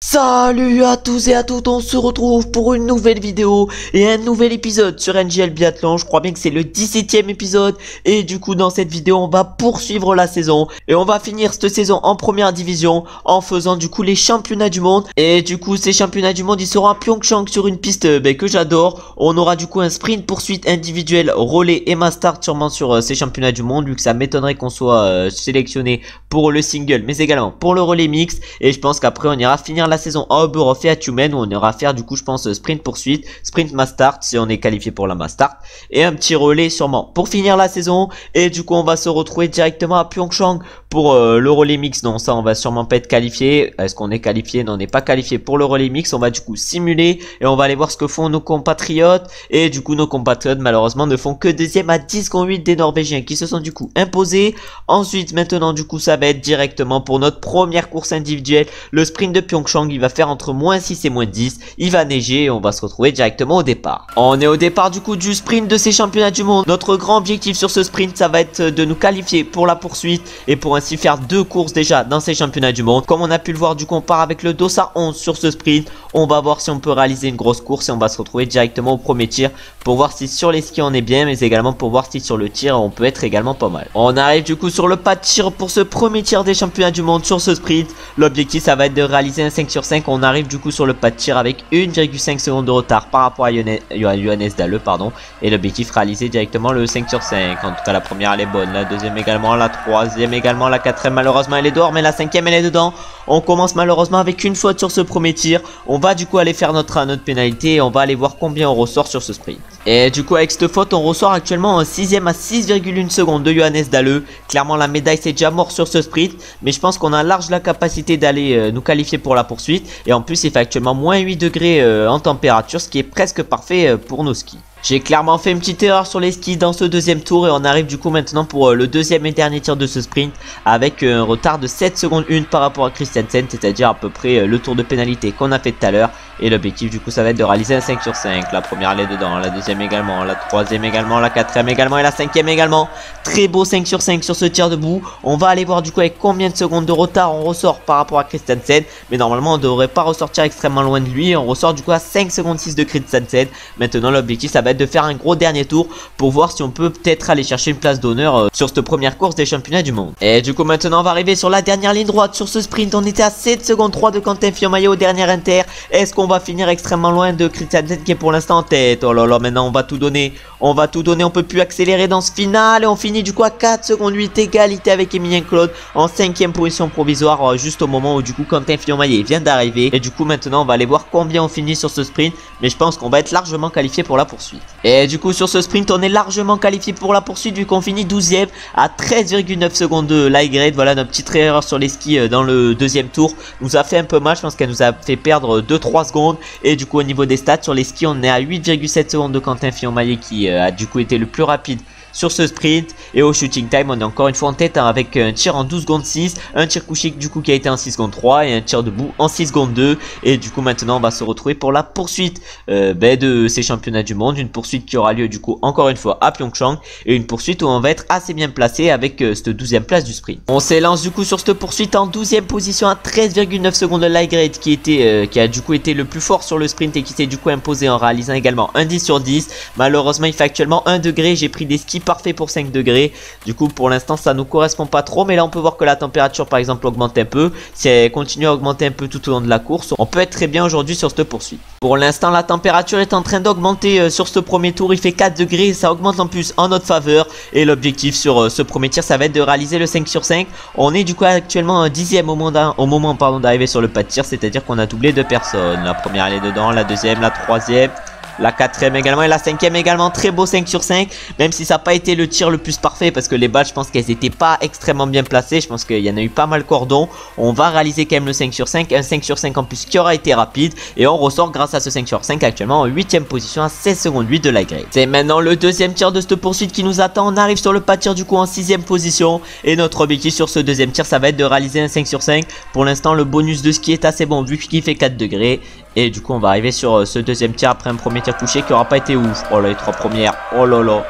Salut à tous et à toutes, on se retrouve pour une nouvelle vidéo et un nouvel épisode sur NJL Biathlon. Je crois bien que c'est le 17e épisode et du coup dans cette vidéo on va poursuivre la saison et on va finir cette saison en première division en faisant du coup les championnats du monde. Et du coup ces championnats du monde ils seront à Pyeongchang sur une piste que j'adore. On aura du coup un sprint poursuite individuel, relais et mass-start sûrement sur ces championnats du monde, vu que ça m'étonnerait qu'on soit sélectionné pour le single mais également pour le relais mixte. Et je pense qu'après on ira finir la saison à Oberhof et à Tumen où on ira faire du coup je pense sprint poursuite, sprint mass start si on est qualifié pour la mass start et un petit relais sûrement pour finir la saison. Et du coup on va se retrouver directement à Pyeongchang pour le relais mix. Non, ça on va sûrement pas être qualifié. Est-ce qu'on est qualifié? Non, on n'est pas qualifié pour le relais mix. On va du coup simuler et on va aller voir ce que font nos compatriotes. Et du coup nos compatriotes malheureusement ne font que deuxième à 10,8 des Norvégiens qui se sont du coup imposés. Ensuite maintenant du coup ça va être directement pour notre première course individuelle, le sprint de Pyeongchang. Il va faire entre moins 6 et moins 10. Il va neiger et on va se retrouver directement au départ. On est au départ du coup du sprint de ces championnats du monde. Notre grand objectif sur ce sprint ça va être de nous qualifier pour la poursuite et pour ainsi faire deux courses déjà dans ces championnats du monde. Comme on a pu le voir du coup on part avec le Dossard 11 sur ce sprint. On va voir si on peut réaliser une grosse course et on va se retrouver directement au premier tir pour voir si sur les skis on est bien, mais également pour voir si sur le tir on peut être également pas mal. On arrive du coup sur le pas de tir pour ce premier tir des championnats du monde sur ce sprint. L'objectif ça va être de réaliser un 5 sur 5. On arrive du coup sur le pas de tir avec 1,5 secondes de retard par rapport à Johannes Dalle, pardon. Et l'objectif réaliser directement le 5 sur 5. En tout cas la première elle est bonne, la deuxième également, la troisième également, la quatrième malheureusement elle est dehors, mais la cinquième elle est dedans. On commence malheureusement avec une faute sur ce premier tir. On va du coup aller faire notre pénalité et on va aller voir combien on ressort sur ce sprint. Et du coup avec cette faute on ressort actuellement en 6ème à 6,1 secondes de Johannes Dalle. Clairement la médaille c'est déjà mort sur ce sprint, mais je pense qu'on a large la capacité d'aller nous qualifier pour la poursuite. Et en plus il fait actuellement moins 8 degrés en température, ce qui est presque parfait pour nos skis. J'ai clairement fait une petite erreur sur les skis dans ce deuxième tour et on arrive du coup maintenant pour le deuxième et dernier tir de ce sprint avec un retard de 7 secondes 1 par rapport à Christiansen, c'est-à-dire à peu près le tour de pénalité qu'on a fait tout à l'heure. Et l'objectif du coup ça va être de réaliser un 5 sur 5. La première elle est dedans, la deuxième également, la troisième également, la quatrième également et la cinquième également. Très beau 5 sur 5 sur ce tir debout. On va aller voir du coup avec combien de secondes de retard on ressort par rapport à Christiansen. Mais normalement on ne devrait pas ressortir extrêmement loin de lui. On ressort du coup à 5 secondes 6 de Christiansen. Maintenant l'objectif ça va être de faire un gros dernier tour pour voir si on peut peut-être aller chercher une place d'honneur sur cette première course des championnats du monde. Et du coup maintenant on va arriver sur la dernière ligne droite sur ce sprint. On était à 7 secondes 3 de Quentin Fillon-Maillet au dernier inter. Est-ce qu'on va finir extrêmement loin de Christiansen qui est pour l'instant en tête? Oh là là, maintenant on va tout donner. On va tout donner, on peut plus accélérer dans ce final. Et on finit du coup à 4 secondes 8, égalité avec Emilien Claude en 5ème position provisoire juste au moment où du coup Quentin Fillon-Maillet vient d'arriver. Et du coup maintenant on va aller voir combien on finit sur ce sprint. Mais je pense qu'on va être largement qualifié pour la poursuite. Et du coup sur ce sprint on est largement qualifié pour la poursuite vu qu'on finit 12ème à 13,9 secondes de l'high grade. Voilà notre petite erreur sur les skis dans le deuxième tour. Nous a fait un peu mal, je pense qu'elle nous a fait perdre 2-3 secondes. Et du coup au niveau des stats sur les skis on est à 8,7 secondes de Quentin Fillon-Maillet qui a du coup été le plus rapide sur ce sprint. Et au shooting time on est encore une fois en tête avec un tir en 12 secondes 6, un tir couché du coup qui a été en 6 secondes 3 et un tir debout en 6 secondes 2. Et du coup maintenant on va se retrouver pour la poursuite de ces championnats du monde, une poursuite qui aura lieu du coup encore une fois à Pyeongchang et une poursuite où on va être assez bien placé avec cette 12ème place du sprint. On s'élance du coup sur cette poursuite en 12ème position à 13,9 secondes de l'high grade qui a du coup été le plus fort sur le sprint et qui s'est du coup imposé en réalisant également un 10 sur 10. Malheureusement il fait actuellement 1 degré, j'ai pris des skis parfait pour 5 degrés. Du coup pour l'instant ça nous correspond pas trop, mais là on peut voir que la température par exemple augmente un peu. Si elle continue à augmenter un peu tout au long de la course, on peut être très bien aujourd'hui sur cette poursuite. Pour l'instant la température est en train d'augmenter sur ce premier tour, il fait 4 degrés, ça augmente en plus en notre faveur. Et l'objectif sur ce premier tir ça va être de réaliser le 5 sur 5. On est du coup actuellement 10ème au moment d'arriver sur le pas de tir, c'est à dire qu'on a doublé 2 personnes. La première elle est dedans, la deuxième, la troisième, la quatrième également et la cinquième également. Très beau 5 sur 5, même si ça n'a pas été le tir le plus parfait parce que les balles je pense qu'elles n'étaient pas extrêmement bien placées. Je pense qu'il y en a eu pas mal cordon. On va réaliser quand même le 5 sur 5, un 5 sur 5 en plus qui aura été rapide. Et on ressort grâce à ce 5 sur 5 actuellement en 8ème position à 16 secondes 8 de la grade. C'est maintenant le deuxième tir de cette poursuite qui nous attend. On arrive sur le pas de tir du coup en 6ème position. Et notre objectif sur ce deuxième tir ça va être de réaliser un 5 sur 5. Pour l'instant le bonus de ski est assez bon vu qu'il fait 4 degrés. Et du coup on va arriver sur ce deuxième tir après un premier tir couché qui aura pas été ouf. Oh là les 3 premières, oh là là.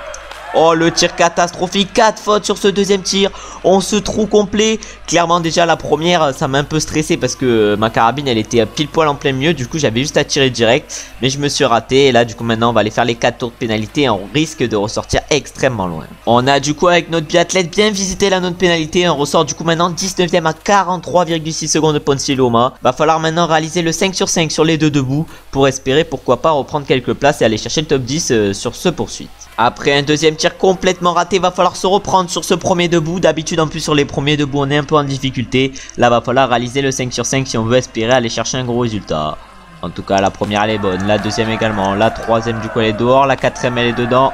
Oh, le tir catastrophique, 4 fautes sur ce deuxième tir. On se trouve complet. Clairement déjà la première ça m'a un peu stressé parce que ma carabine elle était pile poil en plein milieu. Du coup j'avais juste à tirer direct. Mais je me suis raté et là du coup maintenant on va aller faire les 4 tours de pénalité. Et on risque de ressortir extrêmement loin. On a du coup avec notre biathlète bien visité la note pénalité. On ressort du coup maintenant 19ème à 43,6 secondes de Ponce Loma. Va falloir maintenant réaliser le 5 sur 5 sur les deux debout. Pour espérer pourquoi pas reprendre quelques places et aller chercher le top 10 sur ce poursuite. Après un deuxième tir complètement raté, va falloir se reprendre sur ce premier debout. D'habitude en plus sur les premiers debout on est un peu en difficulté. Là va falloir réaliser le 5 sur 5 si on veut espérer aller chercher un gros résultat. En tout cas la première elle est bonne, la deuxième également, la troisième du coup elle est dehors, la quatrième elle est dedans.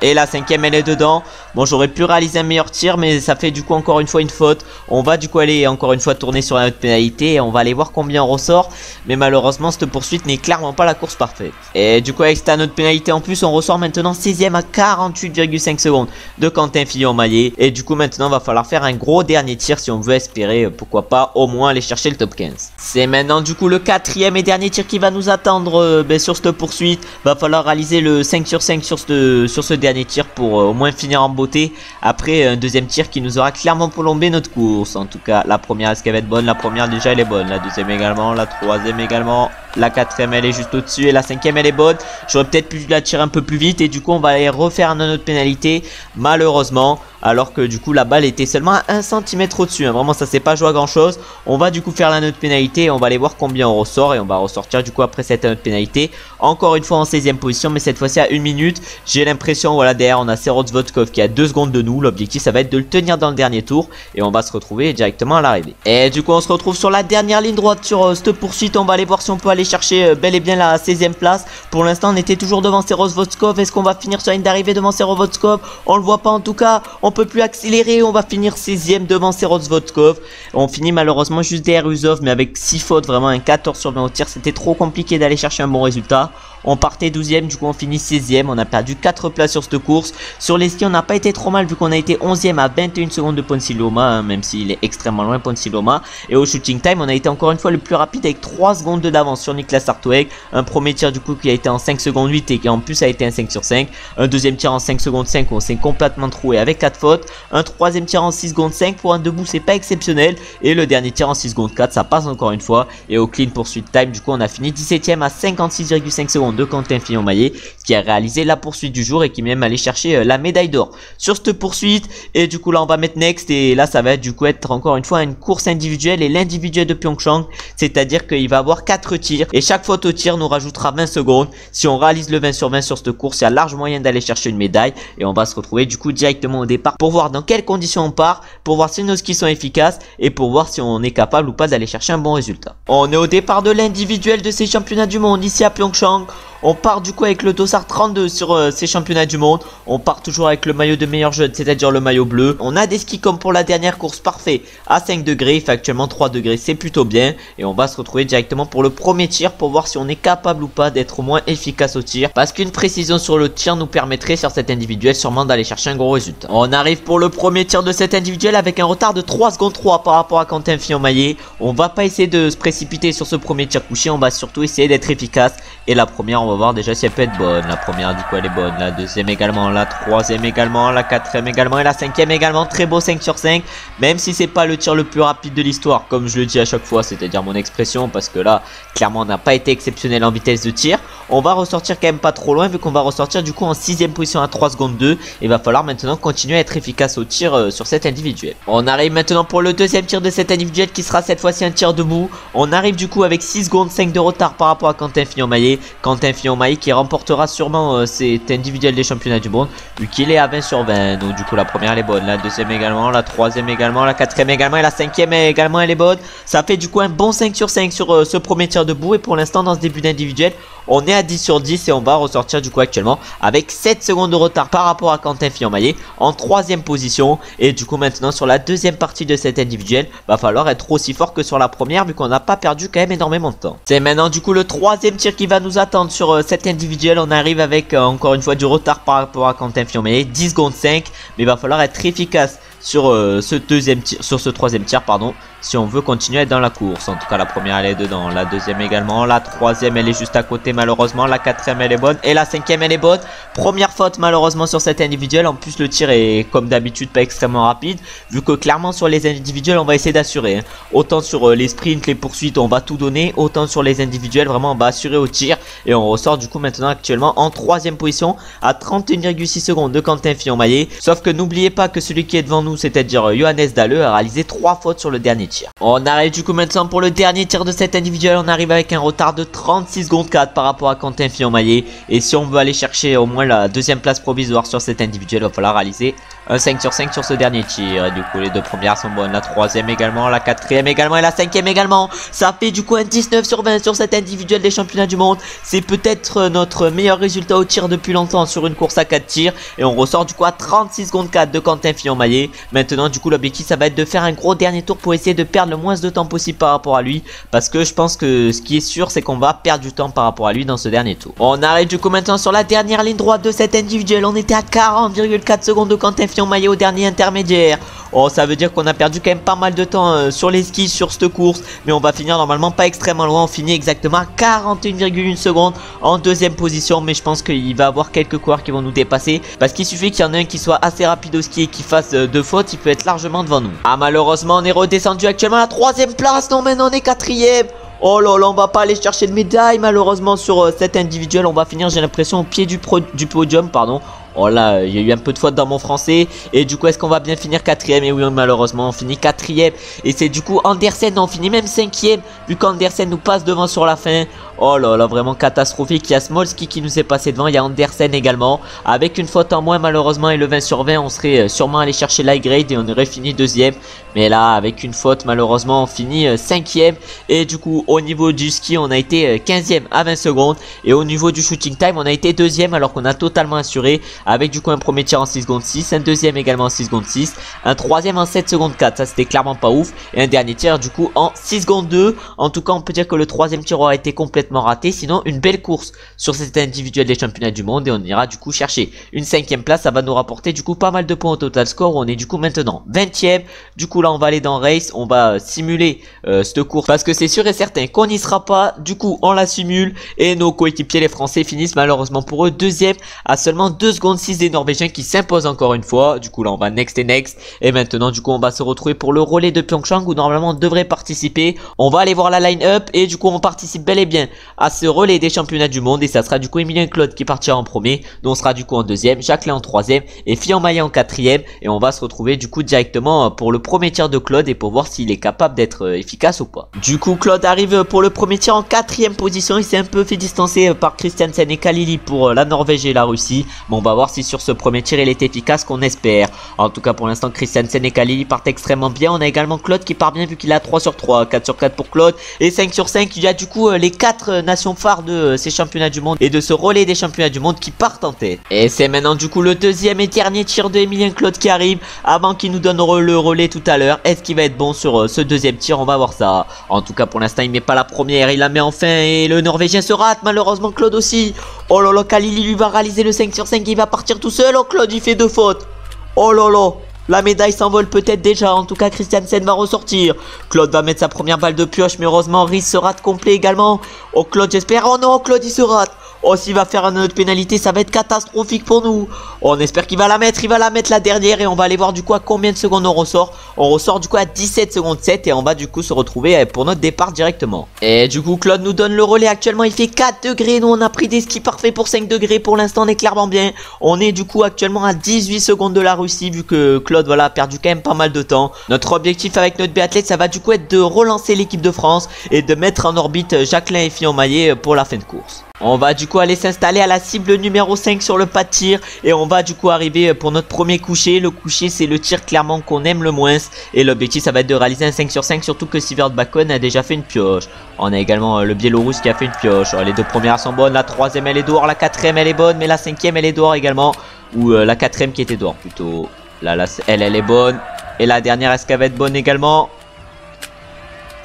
Et la cinquième elle est dedans. Bon j'aurais pu réaliser un meilleur tir mais ça fait du coup encore une fois une faute. On va du coup aller encore une fois tourner sur la note pénalité et on va aller voir combien on ressort. Mais malheureusement cette poursuite n'est clairement pas la course parfaite. Et du coup avec cette note pénalité en plus on ressort maintenant 16ème à 48,5 secondes de Quentin Fillon-Maillet. Et du coup maintenant va falloir faire un gros dernier tir si on veut espérer pourquoi pas au moins aller chercher le top 15. C'est maintenant du coup le quatrième et dernier tir qui va nous attendre sur cette poursuite. Va falloir réaliser le 5 sur 5 sur ce dernier tir pour au moins finir en beauté. Après un deuxième tir qui nous aura clairement plombé notre course. En tout cas la première est-ce qu'elle va être bonne? La première déjà elle est bonne, la deuxième également, la troisième également, la quatrième elle est juste au dessus et la cinquième elle est bonne. J'aurais peut-être pu la tirer un peu plus vite et du coup on va aller refaire notre pénalité malheureusement. Alors que du coup la balle était seulement à 1 cm au dessus, Vraiment ça s'est pas joué à grand chose. On va du coup faire la note pénalité et on va aller voir combien on ressort. Et on va ressortir du coup après cette note pénalité encore une fois en 16ème position, mais cette fois-ci à 1 minute. J'ai l'impression, voilà, derrière on a Seroz Vodkov qui a 2 secondes de nous. L'objectif ça va être de le tenir dans le dernier tour. Et on va se retrouver directement à l'arrivée. Et du coup on se retrouve sur la dernière ligne droite sur cette poursuite. On va aller voir si on peut aller chercher bel et bien la 16ème place. Pour l'instant on était toujours devant Seroz Vodkov. Est-ce qu'on va finir sur la ligne d'arrivée devant Seroz Vodkov? On le voit pas en tout cas. On peut plus accélérer, on va finir 16ème devant Seroz Vodkov. On finit malheureusement juste derrière Uzov, mais avec 6 fautes, vraiment un 14 sur 20 au tir, c'était trop compliqué d'aller chercher un bon résultat. On partait 12ème, du coup on finit 16ème, on a perdu 4 places sur cette course. Sur les skis on n'a pas été trop mal vu qu'on a été 11ème à 21 secondes de Ponce Loma, même s'il est extrêmement loin Ponce Loma. Et au shooting time on a été encore une fois le plus rapide avec 3 secondes d'avance sur Niklas Hartweg. Un premier tir du coup qui a été en 5 secondes 8 et qui en plus a été un 5 sur 5. Un deuxième tir en 5 secondes 5 où on s'est complètement troué avec 4 fautes. Un troisième tir en 6 secondes 5 pour un debout c'est pas exceptionnel. Et le dernier tir en 6 secondes 4 ça passe encore une fois. Et au clean poursuite time du coup on a fini 17ème à 56,5 secondes de Quentin Fillon-Maillet qui a réalisé la poursuite du jour et qui est même allé chercher la médaille d'or sur cette poursuite. Et du coup là on va mettre next et là ça va être du coup être encore une fois une course individuelle et l'individuel de Pyeongchang, c'est à dire qu'il va avoir 4 tirs et chaque faute au tir nous rajoutera 20 secondes. Si on réalise le 20 sur 20 sur cette course il y a large moyen d'aller chercher une médaille et on va se retrouver du coup directement au départ pour voir dans quelles conditions on part, pour voir si nos skis sont efficaces et pour voir si on est capable ou pas d'aller chercher un bon résultat. On est au départ de l'individuel de ces championnats du monde ici à Pyeongchang. On part du coup avec le dossard 32 sur ces championnats du monde. On part toujours avec le maillot de meilleur jeune, c'est-à-dire le maillot bleu. On a des skis comme pour la dernière course, parfait, à 5 degrés, il fait actuellement 3 degrés, c'est plutôt bien. Et on va se retrouver directement pour le premier tir pour voir si on est capable ou pas d'être au moins efficace au tir. Parce qu'une précision sur le tir nous permettrait sur cet individuel sûrement d'aller chercher un gros résultat. On arrive pour le premier tir de cet individuel avec un retard de 3 secondes 3 par rapport à Quentin Fillon-Maillet. On va pas essayer de se précipiter sur ce premier tir couché, on va surtout essayer d'être efficace. Et la première on va voir déjà si elle peut être bonne. La première du coup elle est bonne, la deuxième également, la troisième également, la quatrième également et la cinquième également. Très beau 5 sur 5, même si c'est pas le tir le plus rapide de l'histoire comme je le dis à chaque fois, c'est-à-dire mon expression, parce que là clairement on n'a pas été exceptionnel en vitesse de tir. On va ressortir quand même pas trop loin vu qu'on va ressortir du coup en 6ème position à 3 secondes 2. Il va falloir maintenant continuer à être efficace au tir sur cet individuel. On arrive maintenant pour le deuxième tir de cet individuel qui sera cette fois-ci un tir debout. On arrive du coup avec 6 secondes 5 de retard par rapport à Quentin Fillon-Maillet. Quentin Fillon-Maillet qui remportera sûrement cet individuel des championnats du monde vu qu'il est à 20 sur 20. Donc du coup la première elle est bonne, la deuxième également, la troisième également, la quatrième également et la cinquième également elle est bonne. Ça fait du coup un bon 5 sur 5 sur ce premier tir debout. Et pour l'instant dans ce début d'individuel on est à 10 sur 10 et on va ressortir du coup actuellement avec 7 secondes de retard par rapport à Quentin Fillon-Maillet en 3ème position. Et du coup maintenant sur la deuxième partie de cet individuel va falloir être aussi fort que sur la première vu qu'on n'a pas perdu quand même énormément de temps. C'est maintenant du coup le troisième tir qui va nous attendre sur cet individuel. On arrive avec encore une fois du retard par rapport à Quentin Fillon-Maillet, 10 secondes 5, mais il va falloir être efficace sur ce deuxième tir, sur ce troisième tir pardon. si on veut continuer à être dans la course. En tout cas la première elle est dedans, la deuxième également, la troisième elle est juste à côté malheureusement, la quatrième elle est bonne et la cinquième elle est bonne. Première faute malheureusement sur cette individuelle. En plus le tir est comme d'habitude pas extrêmement rapide, vu que clairement sur les individuels on va essayer d'assurer, hein. Autant sur les sprints, les poursuites on va tout donner, autant sur les individuels vraiment on va assurer au tir. Et on ressort du coup maintenant actuellement en troisième position à 31,6 secondes de Quentin Fillon-Maillet. Sauf que n'oubliez pas que celui qui est devant nous, c'est-à-dire Johannes Dalle, a réalisé 3 fautes sur le dernier tir. On arrive du coup maintenant pour le dernier tir de cet individuel. On arrive avec un retard de 36 secondes 4 par rapport à Quentin Fillon-Maillet. Et si on veut aller chercher au moins la deuxième place provisoire sur cet individuel, il va falloir réaliser un 5 sur 5 sur ce dernier tir. Et du coup les deux premières sont bonnes, la troisième également, la quatrième également et la cinquième également. Ça fait du coup un 19 sur 20 sur cet individuel des championnats du monde. C'est peut-être notre meilleur résultat au tir depuis longtemps sur une course à 4 tirs. Et on ressort du coup à 36 secondes 4 de Quentin Fillon-Maillet. Maintenant du coup l'objectif ça va être de faire un gros dernier tour pour essayer de perdre le moins de temps possible par rapport à lui. Parce que je pense que ce qui est sûr c'est qu'on va perdre du temps par rapport à lui dans ce dernier tour. On arrive du coup maintenant sur la dernière ligne droite de cet individuel. On était à 40,4 secondes de Quentin Fillon-Maillet au dernier intermédiaire. Oh, ça veut dire qu'on a perdu quand même pas mal de temps sur les skis sur cette course. Mais on va finir normalement pas extrêmement loin. On finit exactement à 41,1 secondes en deuxième position. Mais je pense qu'il va y avoir quelques coureurs qui vont nous dépasser. Parce qu'il suffit qu'il y en ait un qui soit assez rapide au ski et qui fasse 2 fautes. Il peut être largement devant nous. Ah, malheureusement, on est redescendu actuellement à la 3e place. Non, maintenant on est 4e. Oh là là, on va pas aller chercher de médaille malheureusement sur cet individuel. On va finir, j'ai l'impression, au pied du podium, pardon. Oh là, il y a eu un peu de faute dans mon français. Et du coup, est-ce qu'on va bien finir 4e? Et oui, malheureusement, on finit 4e. Et c'est du coup Andersen, on finit même 5e. Vu qu'Andersen nous passe devant sur la fin. Oh là là, vraiment catastrophique. Il y a Smolski qui nous est passé devant. Il y a Andersen également. Avec une faute en moins, malheureusement, et le 20 sur 20, on serait sûrement allé chercher l'high grade et on aurait fini 2e. Mais là, avec une faute, malheureusement, on finit 5e. Et du coup, au niveau du ski, on a été 15e à 20 secondes. Et au niveau du shooting time, on a été 2e alors qu'on a totalement assuré. Avec du coup un premier tir en 6 secondes 6, un deuxième également en 6 secondes 6, un troisième en 7 secondes 4, ça c'était clairement pas ouf. Et un dernier tir du coup en 6 secondes 2. En tout cas on peut dire que le troisième tir aura été complètement raté. Sinon une belle course sur cet individuel des championnats du monde. Et on ira du coup chercher une 5e place. Ça va nous rapporter du coup pas mal de points au total score. On est du coup maintenant 20e. Du coup là on va aller dans race. On va simuler cette course parce que c'est sûr et certain qu'on n'y sera pas. Du coup on la simule. Et nos coéquipiers les Français finissent malheureusement pour eux 2e à seulement 2 secondes 6 des Norvégiens qui s'imposent encore une fois. Du coup là on va next et next. Et maintenant du coup on va se retrouver pour le relais de Pyeongchang où normalement on devrait participer. On va aller voir la line-up. Et du coup on participe bel et bien à ce relais des championnats du monde. Et ça sera du coup Emilien Claude qui partira en premier. Donc on sera du coup en 2e, Jacqueline en 3e et Fillon-Maillet en 4e. Et on va se retrouver du coup directement pour le premier tir de Claude. Et pour voir s'il est capable d'être efficace ou pas. Du coup Claude arrive pour le premier tir en 4e position. Il s'est un peu fait distancer par Christiansen et Kalili pour la Norvège et la Russie. Bon on va voir si sur ce premier tir il est efficace qu'on espère. En tout cas pour l'instant Christiansen et Kalili partent extrêmement bien. On a également Claude qui part bien vu qu'il a 3 sur 3, 4 sur 4 pour Claude et 5 sur 5. Il y a du coup les 4 nations phares de ces championnats du monde et de ce relais des championnats du monde qui partent en tête. Et c'est maintenant du coup le deuxième et dernier tir de Emilien Claude qui arrive avant qu'il nous donne le relais tout à l'heure. Est-ce qu'il va être bon sur ce deuxième tir? On va voir ça. En tout cas pour l'instant il met pas la première, il la met enfin et le Norvégien se rate. Malheureusement Claude aussi. Oh là là, Kalili lui va réaliser le 5 sur 5. Il va partir tout seul. Oh Claude il fait 2 fautes. Oh là là, la médaille s'envole peut-être déjà. En tout cas Christiansen va ressortir. Claude va mettre sa première balle de pioche. Mais heureusement Rhys se rate complet également. Oh Claude j'espère. Oh non Claude il se rate. Oh s'il va faire une autre pénalité ça va être catastrophique pour nous. Oh, on espère qu'il va la mettre. Il va la mettre la dernière. Et on va aller voir du coup à combien de secondes on ressort. On ressort du coup à 17 secondes 7. Et on va du coup se retrouver pour notre départ directement. Et du coup Claude nous donne le relais. Actuellement il fait 4 degrés. Nous on a pris des skis parfaits pour 5 degrés. Pour l'instant on est clairement bien. On est du coup actuellement à 18 secondes de la Russie. Vu que Claude voilà a perdu quand même pas mal de temps. Notre objectif avec notre biathlète ça va du coup être de relancer l'équipe de France. Et de mettre en orbite Jacqueline et Fillon-Maillet pour la fin de course. On va du coup aller s'installer à la cible numéro 5 sur le pas de tir. Et on va du coup arriver pour notre premier coucher. Le coucher c'est le tir clairement qu'on aime le moins. Et l'objectif ça va être de réaliser un 5 sur 5. Surtout que Sivert Bakon a déjà fait une pioche. On a également le Biélorusse qui a fait une pioche. Les 2 premières sont bonnes. La 3e elle est dehors. La 4e elle est bonne. Mais la 5e elle est dehors également. Ou la 4e qui était dehors plutôt. Là elle est bonne. Et la dernière est-ce qu'elle va être bonne également?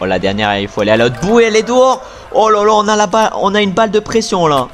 Oh la dernière il faut aller à l'autre bout et elle est dehors. Oh là là on a une balle de pression là.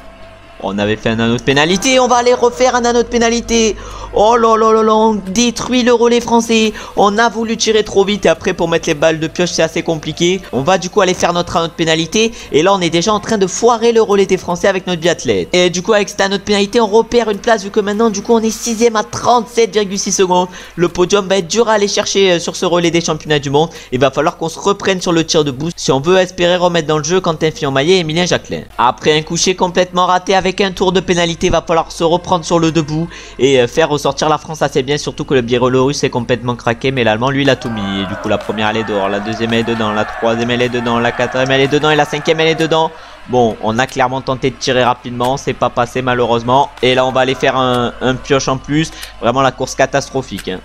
On avait fait un anneau de pénalité, on va aller refaire un anneau de pénalité. Oh là là là là, on détruit le relais français. On a voulu tirer trop vite et après pour mettre les balles de pioche c'est assez compliqué. On va du coup aller faire notre anneau de pénalité. Et là on est déjà en train de foirer le relais des Français avec notre biathlète. Et du coup avec cet anneau de pénalité on repère une place vu que maintenant du coup on est 6ème à 37,6 secondes. Le podium va être dur à aller chercher sur ce relais des championnats du monde. Il va falloir qu'on se reprenne sur le tir de boost si on veut espérer remettre dans le jeu Quentin Fillon-Maillet et Emilien Jacquelin. Après un coucher complètement raté avec un tour de pénalité, va falloir se reprendre sur le debout et faire ressortir la France assez bien, surtout que le biélorusse est complètement craqué, mais l'allemand lui il a tout mis. Et du coup la première elle est dehors, la deuxième elle est dedans, la troisième elle est dedans, la quatrième elle est dedans et la cinquième elle est dedans. Bon, on a clairement tenté de tirer rapidement, c'est pas passé malheureusement. Et là on va aller faire un pioche en plus, vraiment la course catastrophique hein.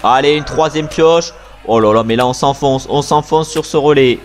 Allez, une troisième pioche. Oh là là, mais là on s'enfonce sur ce relais.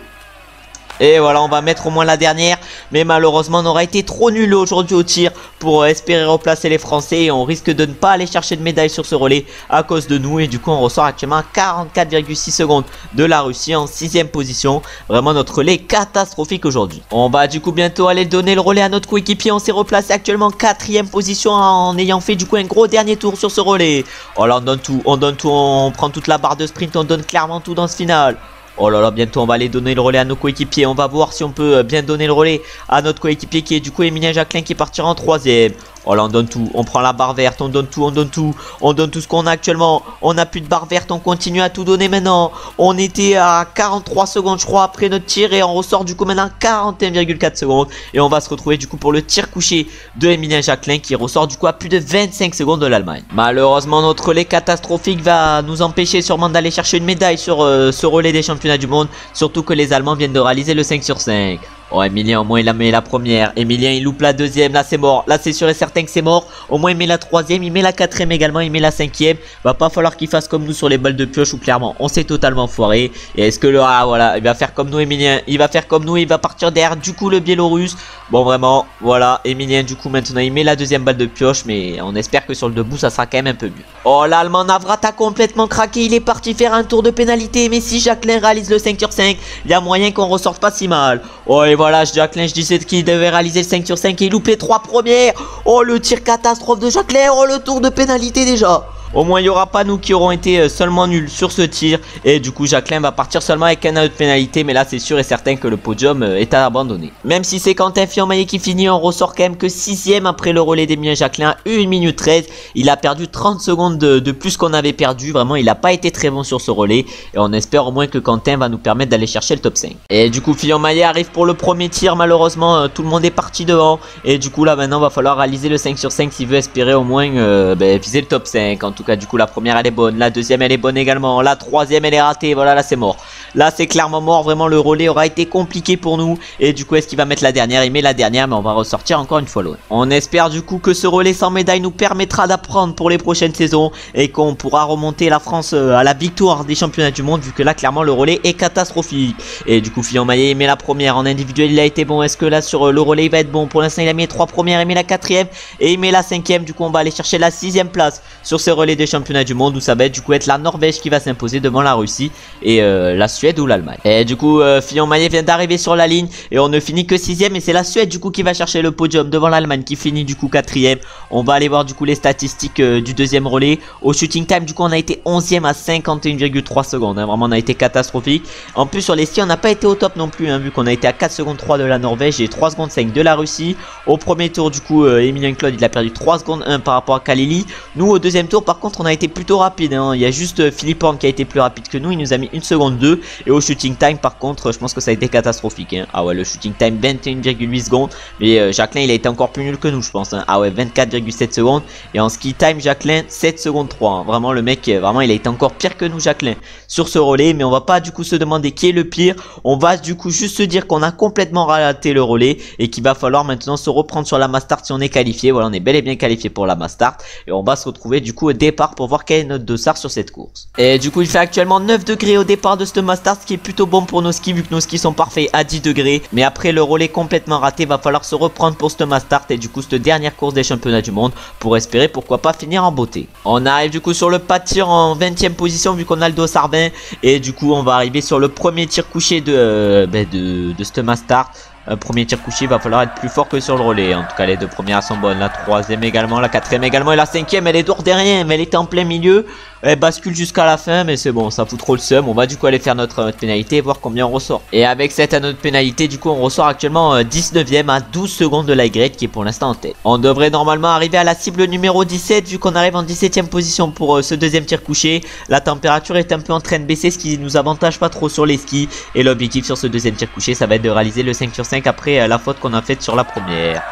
Et voilà, on va mettre au moins la dernière. Mais malheureusement, on aura été trop nul aujourd'hui au tir pour espérer replacer les Français. Et on risque de ne pas aller chercher de médaille sur ce relais à cause de nous. Et du coup, on ressort actuellement à 44,6 secondes de la Russie en 6ème position. Vraiment, notre relais est catastrophique aujourd'hui. On va du coup bientôt aller donner le relais à notre coéquipier. On s'est replacé actuellement 4ème position en ayant fait du coup un gros dernier tour sur ce relais. Oh là, on donne tout, on prend toute la barre de sprint. On donne clairement tout dans ce final. Oh là là, bientôt on va aller donner le relais à nos coéquipiers. On va voir si on peut bien donner le relais à notre coéquipier qui est du coup Emilien Jacquelin qui partira en 3ème. Oh là on donne tout, on prend la barre verte, on donne tout, on donne tout ce qu'on a actuellement. On n'a plus de barre verte, on continue à tout donner maintenant. On était à 43 secondes je crois après notre tir et on ressort du coup maintenant 41,4 secondes. Et on va se retrouver du coup pour le tir couché de Emilien Jacquelin qui ressort du coup à plus de 25 secondes de l'Allemagne. Malheureusement notre relais catastrophique va nous empêcher sûrement d'aller chercher une médaille sur ce relais des championnats du monde. Surtout que les Allemands viennent de réaliser le 5 sur 5. Oh Emilien au moins il a mis la première. Emilien il loupe la deuxième. Là c'est mort. Là c'est sûr et certain que c'est mort. Au moins il met la troisième. Il met la quatrième également. Il met la cinquième. Va pas falloir qu'il fasse comme nous sur les balles de pioche où clairement on s'est totalement foiré. Et est-ce que le... Ah voilà. Il va faire comme nous Emilien. Il va faire comme nous. Il va partir derrière du coup le biélorusse. Bon vraiment voilà. Emilien du coup maintenant il met la deuxième balle de pioche. Mais on espère que sur le debout ça sera quand même un peu mieux. Oh l'Allemand Navrat a complètement craqué. Il est parti faire un tour de pénalité. Mais si Jacquelin réalise le 5 sur 5, il y a moyen qu'on ressorte pas si mal. Oh et voilà Jacquelin je disais qu'il devait réaliser le 5 sur 5 et il loupe les 3 premières. Oh le tir catastrophe de Jacquelin. Oh le tour de pénalité déjà. Au moins il n'y aura pas nous qui aurons été seulement nuls sur ce tir. Et du coup Jacquelin va partir seulement avec un anneau de pénalité. Mais là c'est sûr et certain que le podium est à abandonner. Même si c'est Quentin Fillon-Maillet qui finit, on ressort quand même que 6ème après le relais d'Emilien Jacquelin. 1 minute 13. Il a perdu 30 secondes de plus qu'on avait perdu. Vraiment il n'a pas été très bon sur ce relais. Et on espère au moins que Quentin va nous permettre d'aller chercher le top 5. Et du coup Fillon-Maillet arrive pour le premier tir. Malheureusement tout le monde est parti devant. Et du coup là maintenant va falloir réaliser le 5 sur 5 s'il veut espérer au moins viser le top 5. En tout cas du coup la première elle est bonne, la deuxième elle est bonne également, la troisième elle est ratée, voilà là c'est mort. Là c'est clairement mort, vraiment le relais aura été compliqué pour nous. Et du coup est-ce qu'il va mettre la dernière? Il met la dernière mais on va ressortir encore une fois l'autre. On espère du coup que ce relais sans médaille nous permettra d'apprendre pour les prochaines saisons. Et qu'on pourra remonter la France à la victoire des championnats du monde. Vu que là clairement le relais est catastrophique. Et du coup Fillon-Maillet il met la première, en individuel il a été bon. Est-ce que là sur le relais il va être bon? Pour l'instant il a mis les 3 premières, il met la 4ème et il met la 5ème. Du coup on va aller chercher la 6ème place sur ce relais des championnats du monde où ça va être du coup être la Norvège qui va s'imposer devant la Russie et la Suède ou l'Allemagne. Et du coup Fillon-Maillet vient d'arriver sur la ligne et on ne finit que 6ème et c'est la Suède du coup qui va chercher le podium devant l'Allemagne qui finit du coup 4ème. On va aller voir du coup les statistiques du deuxième relais. Au shooting time du coup on a été 11ème à 51,3 secondes hein. Vraiment on a été catastrophique. En plus sur les skis on n'a pas été au top non plus hein, vu qu'on a été à 4 secondes 3 de la Norvège et 3 secondes 5 de la Russie. Au premier tour du coup Emilien Claude il a perdu 3 secondes 1 par rapport à Kalili. Nous au deuxième tour par contre on a été plutôt rapide hein. Il y a juste Philippe Horn qui a été plus rapide que nous, il nous a mis 1 seconde 2. Et au shooting time par contre je pense que ça a été catastrophique hein. Ah ouais le shooting time 21,8 secondes. Mais Jacquelin il a été encore plus nul que nous je pense hein. Ah ouais 24,7 secondes. Et en ski time Jacquelin 7 secondes 3 hein. Vraiment le mec vraiment il a été encore pire que nous Jacquelin sur ce relais. Mais on va pas du coup se demander qui est le pire. On va du coup juste se dire qu'on a complètement raté le relais. Et qu'il va falloir maintenant se reprendre sur la Mastart si on est qualifié. Voilà on est bel et bien qualifié pour la Mastart. Et on va se retrouver du coup au départ pour voir quel est notre dossard sur cette course. Et du coup il fait actuellement 9 degrés au départ de ce Mastart, ce qui est plutôt bon pour nos skis vu que nos skis sont parfaits à 10 degrés. Mais après le relais complètement raté, va falloir se reprendre pour ce Mastart et du coup cette dernière course des championnats du monde pour espérer pourquoi pas finir en beauté. On arrive du coup sur le pas de tir en 20ème position vu qu'on a le dossard 20 et du coup on va arriver sur le premier tir couché de ce Mastart. premier tir couché, il va falloir être plus fort que sur le relais. En tout cas les deux premières sont bonnes, la troisième également, la quatrième également et la cinquième elle est dehors derrière, mais elle était en plein milieu. Elle bascule jusqu'à la fin, mais c'est bon, ça fout trop le seum. On va du coup aller faire notre pénalité et voir combien on ressort. Et avec cette notre pénalité, du coup on ressort actuellement 19ème à 12 secondes de la Y qui est pour l'instant en tête. On devrait normalement arriver à la cible numéro 17 vu qu'on arrive en 17ème position pour ce deuxième tir couché. La température est un peu en train de baisser, ce qui nous avantage pas trop sur les skis. Et l'objectif sur ce deuxième tir couché, ça va être de réaliser le 5 sur 5 après la faute qu'on a faite sur la première.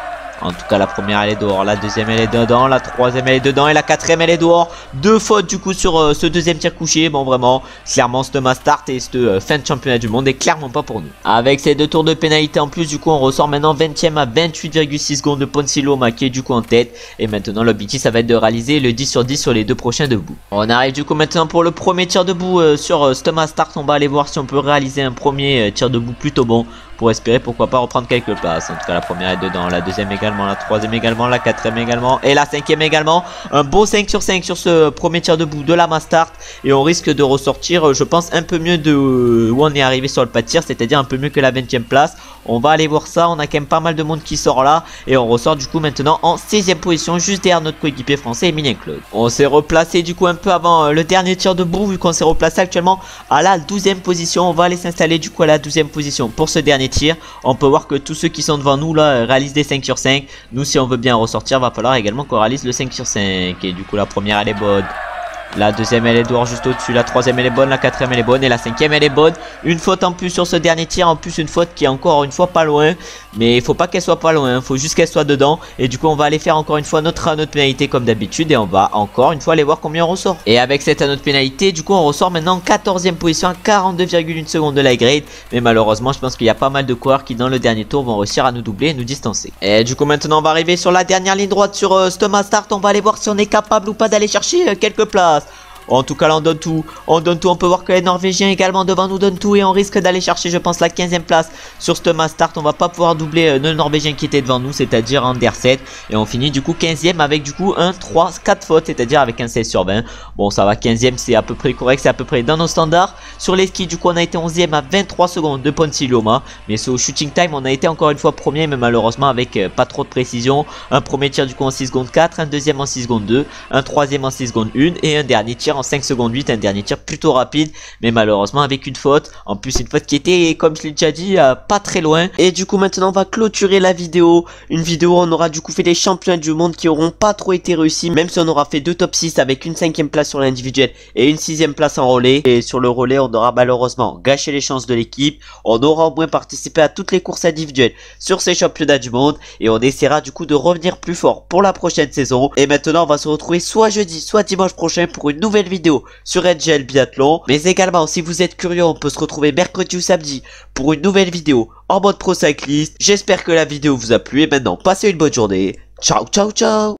En tout cas la première elle est dehors, la deuxième elle est dedans, la troisième elle est dedans et la quatrième elle est dehors. Deux fautes du coup sur ce deuxième tir couché. Bon vraiment, clairement ce ma start et cette fin de championnat du monde est clairement pas pour nous. Avec ces deux tours de pénalité en plus, du coup on ressort maintenant 20ème à 28,6 secondes de Ponsiloma qui est du coup en tête. Et maintenant l'objectif ça va être de réaliser le 10 sur 10 sur les deux prochains debout. On arrive du coup maintenant pour le premier tir debout sur ce ma start. On va aller voir si on peut réaliser un premier tir debout plutôt bon, pour espérer pourquoi pas reprendre quelques places. En tout cas la première est dedans, la deuxième également, la troisième également, la quatrième également et la cinquième également. Un beau 5 sur 5 sur ce premier tir debout de la Mastart. Et on risque de ressortir je pense un peu mieux de où on est arrivé sur le pas de tir, c'est-à-dire un peu mieux que la 20ème place. On va aller voir ça, on a quand même pas mal de monde qui sort là. Et on ressort du coup maintenant en 16ème position, juste derrière notre coéquipier français Emilien Claude. On s'est replacé du coup un peu avant le dernier tir debout, vu qu'on s'est replacé actuellement à la 12ème position. On va aller s'installer du coup à la 12ème position pour ce dernier tir. On peut voir que tous ceux qui sont devant nous là réalisent des 5 sur 5. Nous si on veut bien ressortir, va falloir également qu'on réalise le 5 sur 5. Et du coup la première elle est bonne, la deuxième elle est dehors juste au-dessus, la troisième elle est bonne, la quatrième elle est bonne et la cinquième elle est bonne. Une faute en plus sur ce dernier tir, en plus une faute qui est encore une fois pas loin. Mais il faut pas qu'elle soit pas loin, il faut juste qu'elle soit dedans. Et du coup on va aller faire encore une fois notre pénalité comme d'habitude. Et on va encore une fois aller voir combien on ressort. Et avec cette autre pénalité, du coup on ressort maintenant en 14ème position à 42,1 secondes de la grade. Mais malheureusement je pense qu'il y a pas mal de coureurs qui dans le dernier tour vont réussir à nous doubler et nous distancer. Et du coup maintenant on va arriver sur la dernière ligne droite sur Stoma Start. On va aller voir si on est capable ou pas d'aller chercher quelques places. En tout cas là on donne tout, on peut voir que les Norvégiens également devant nous donnent tout. Et on risque d'aller chercher je pense la 15ème place sur ce Start. On va pas pouvoir doubler le Norvégien qui était devant nous, c'est-à-dire Anderset. Et on finit du coup 15ème avec du coup 1, 3, 4 fautes, c'est-à-dire avec un 16 sur 20. Bon ça va, 15ème c'est à peu près correct, c'est à peu près dans nos standards. Sur les skis du coup on a été 11ème à 23 secondes de Ponsiloma. Mais sur shooting time on a été encore une fois premier, mais malheureusement avec pas trop de précision. Un premier tir du coup en 6 secondes 4, un deuxième en 6 secondes 2, un troisième en 6 secondes 1 et un dernier tir en 5 secondes 8, un dernier tir plutôt rapide, mais malheureusement avec une faute. En plus une faute qui était, comme je l'ai déjà dit, pas très loin. Et du coup maintenant on va clôturer la vidéo. Une vidéo où on aura du coup fait les championnats du monde qui auront pas trop été réussis, même si on aura fait 2 top 6 avec une 5ème place sur l'individuel et une 6ème place en relais. Et sur le relais on aura malheureusement gâché les chances de l'équipe. On aura au moins participé à toutes les courses individuelles sur ces championnats du monde. Et on essaiera du coup de revenir plus fort pour la prochaine saison. Et maintenant on va se retrouver soit jeudi soit dimanche prochain pour une nouvelle vidéo sur NGL Biathlon. Mais également si vous êtes curieux, on peut se retrouver mercredi ou samedi pour une nouvelle vidéo en mode pro cycliste. J'espère que la vidéo vous a plu et maintenant passez une bonne journée. Ciao ciao ciao.